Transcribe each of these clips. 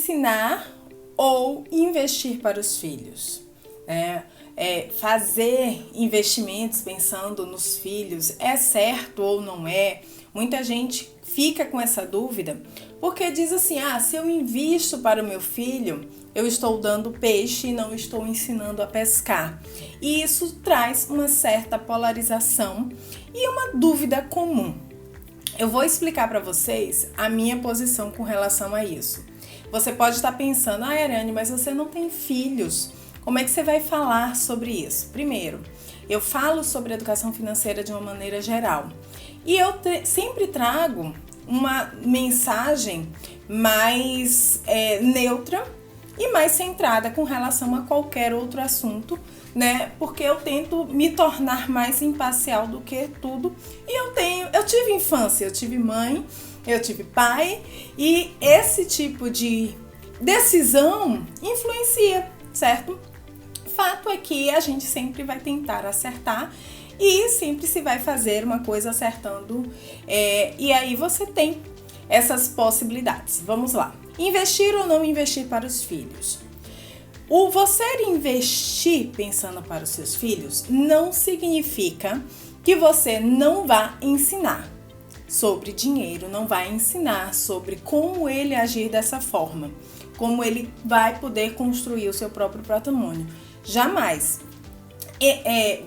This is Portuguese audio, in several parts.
ensinar ou investir para os filhos? Fazer investimentos pensando nos filhos é certo ou não é? Muita gente fica com essa dúvida porque diz assim, se eu invisto para o meu filho, eu estou dando peixe e não estou ensinando a pescar. E isso traz uma certa polarização e uma dúvida comum. Eu vou explicar para vocês a minha posição com relação a isso. Você pode estar pensando, Ariane, mas você não tem filhos. Como é que você vai falar sobre isso? Primeiro, eu falo sobre educação financeira de uma maneira geral. E eu sempre trago uma mensagem mais neutra e mais centrada com relação a qualquer outro assunto, né? Porque eu tento me tornar mais imparcial do que tudo. E eu tive infância, eu tive mãe, eu tive pai, e esse tipo de decisão influencia, certo? Fato é que a gente sempre vai tentar acertar e sempre se vai fazer uma coisa acertando. E aí você tem essas possibilidades. Vamos lá. Investir ou não investir para os filhos? O você investir pensando para os seus filhos não significa que você não vá ensinar sobre dinheiro, não vai ensinar sobre como ele agir dessa forma, como ele vai poder construir o seu próprio patrimônio. Jamais.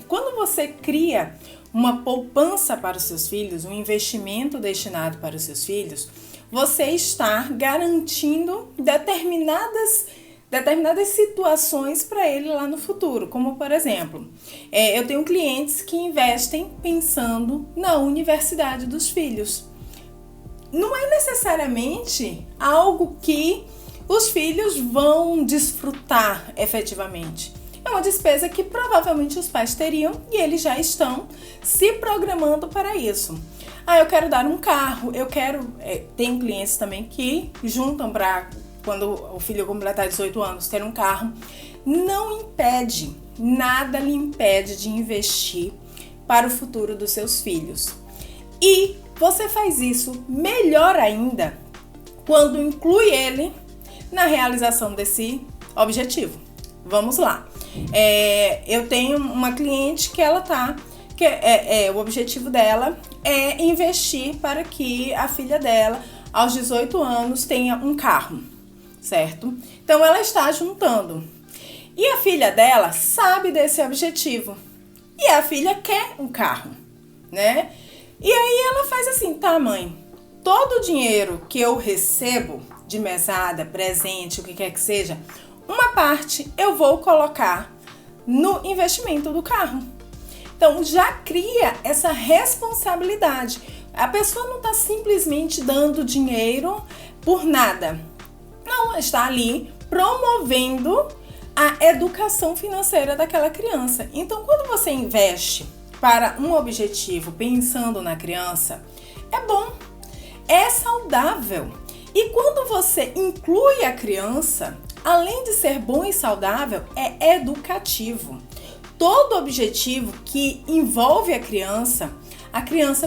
Quando você cria uma poupança para os seus filhos, um investimento destinado para os seus filhos, você está garantindo determinadas situações para ele lá no futuro. Como, por exemplo, eu tenho clientes que investem pensando na universidade dos filhos. Não é necessariamente algo que os filhos vão desfrutar efetivamente. É uma despesa que provavelmente os pais teriam e eles já estão se programando para isso. Eu quero dar um carro, tem clientes também que juntam para quando o filho completar 18 anos ter um carro. Não impede, nada lhe impede de investir para o futuro dos seus filhos. E você faz isso melhor ainda quando inclui ele na realização desse objetivo. Vamos lá. Eu tenho uma cliente que ela o objetivo dela é investir para que a filha dela, aos 18 anos, tenha um carro, certo? Então ela está juntando. E a filha dela sabe desse objetivo. E a filha quer um carro, né? E aí ela faz assim, tá, mãe? Todo o dinheiro que eu recebo de mesada, presente, o que quer que seja, uma parte eu vou colocar no investimento do carro. Então já cria essa responsabilidade. A pessoa não está simplesmente dando dinheiro por nada. Não, está ali promovendo a educação financeira daquela criança. Então quando você investe para um objetivo pensando na criança, é bom, é saudável. E quando você inclui a criança, além de ser bom e saudável, é educativo. Todo objetivo que envolve a criança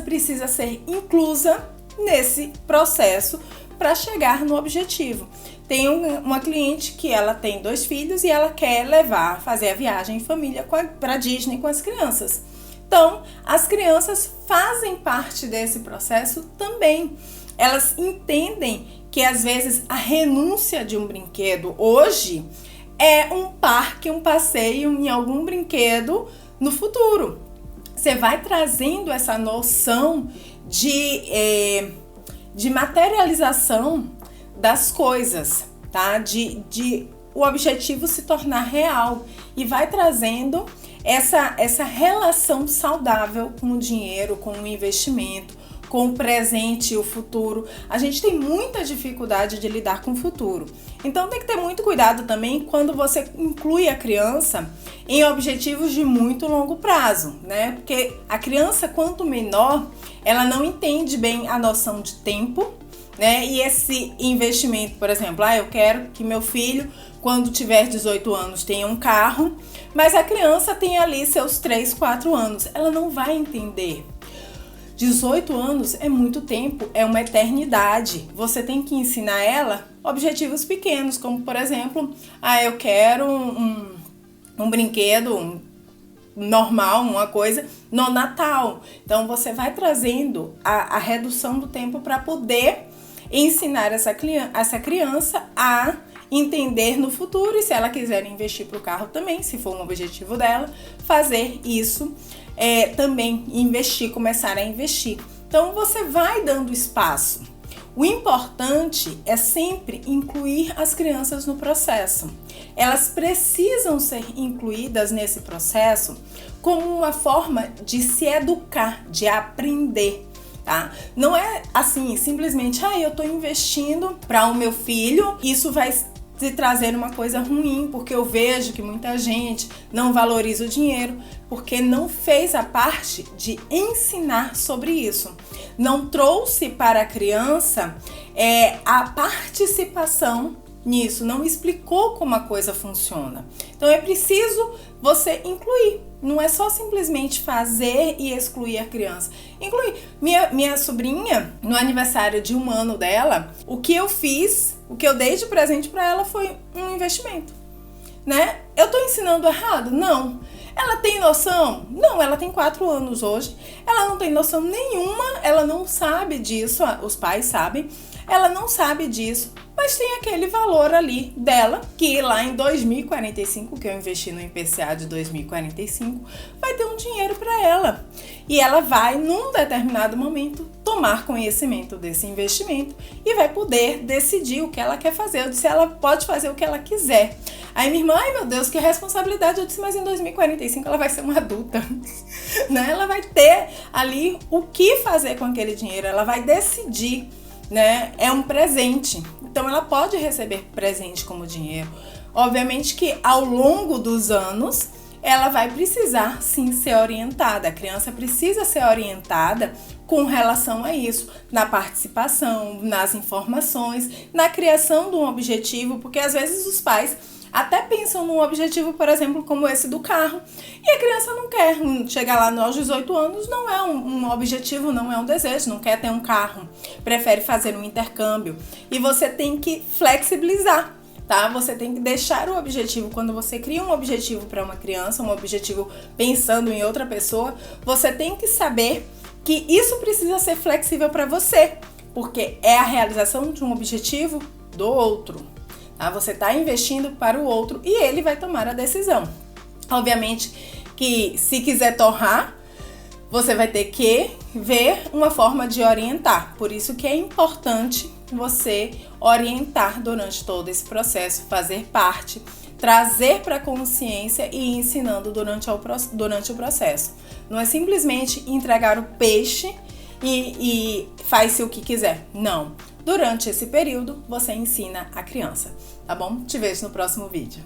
precisa ser inclusa nesse processo para chegar no objetivo. Tem uma cliente que ela tem 2 filhos e ela quer fazer a viagem em família para Disney com as crianças. Então, as crianças fazem parte desse processo também. Elas entendem que às vezes a renúncia de um brinquedo hoje é um parque, um passeio em algum brinquedo no futuro. Você vai trazendo essa noção de materialização das coisas, tá? De o objetivo se tornar real e vai trazendo essa relação saudável com o dinheiro, com o investimento, com o presente e o futuro. A gente tem muita dificuldade de lidar com o futuro. Então tem que ter muito cuidado também quando você inclui a criança em objetivos de muito longo prazo, né? Porque a criança, quanto menor, ela não entende bem a noção de tempo, né? E esse investimento, por exemplo, eu quero que meu filho, quando tiver 18 anos, tenha um carro, mas a criança tem ali seus 3, 4 anos. Ela não vai entender. 18 anos é muito tempo, é uma eternidade. Você tem que ensinar ela objetivos pequenos, como por exemplo, eu quero um brinquedo normal, uma coisa no Natal. Então você vai trazendo a redução do tempo para poder ensinar essa criança a entender no futuro, e se ela quiser investir para o carro também, se for um objetivo dela, fazer isso também, começar a investir. Então você vai dando espaço. O importante é sempre incluir as crianças no processo. Elas precisam ser incluídas nesse processo como uma forma de se educar, de aprender. Tá? Não é assim, simplesmente, eu estou investindo para o meu filho, isso vai se trazer uma coisa ruim, porque eu vejo que muita gente não valoriza o dinheiro, porque não fez a parte de ensinar sobre isso. Não trouxe para a criança a participação nisso, não explicou como a coisa funciona. Então é preciso você incluir, não é só simplesmente fazer e excluir a criança. Incluir. Minha sobrinha, no aniversário de 1 ano dela, o que eu fiz, o que eu dei de presente para ela foi um investimento, né? Eu tô ensinando errado? Não. Ela tem noção? Não, ela tem 4 anos hoje, ela não tem noção nenhuma, ela não sabe disso, os pais sabem, ela não sabe disso, mas tem aquele valor ali dela, que lá em 2045, que eu investi no IPCA de 2045, vai ter um dinheiro para ela. E ela vai, num determinado momento, tomar conhecimento desse investimento e vai poder decidir o que ela quer fazer. Eu disse, ela pode fazer o que ela quiser. Aí minha irmã, ai meu Deus, que responsabilidade. Eu disse, mas em 2045 ela vai ser uma adulta, né? Ela vai ter ali o que fazer com aquele dinheiro, ela vai decidir, né? É um presente, então ela pode receber presente como dinheiro. Obviamente que ao longo dos anos ela vai precisar sim ser orientada, a criança precisa ser orientada com relação a isso, na participação, nas informações, na criação de um objetivo, porque às vezes os pais até pensam num objetivo, por exemplo, como esse do carro, e a criança não quer chegar lá aos 18 anos, não é um objetivo, não é um desejo, não quer ter um carro, prefere fazer um intercâmbio. E você tem que flexibilizar, tá? Você tem que deixar o objetivo, quando você cria um objetivo para uma criança, um objetivo pensando em outra pessoa, você tem que saber que isso precisa ser flexível para você, porque é a realização de um objetivo do outro. Você está investindo para o outro e ele vai tomar a decisão. Obviamente que se quiser torrar, você vai ter que ver uma forma de orientar. Por isso que é importante você orientar durante todo esse processo, fazer parte, trazer para a consciência e ir ensinando durante o processo. Não é simplesmente entregar o peixe e faz-se o que quiser. Não. Durante esse período, você ensina a criança, tá bom? Te vejo no próximo vídeo.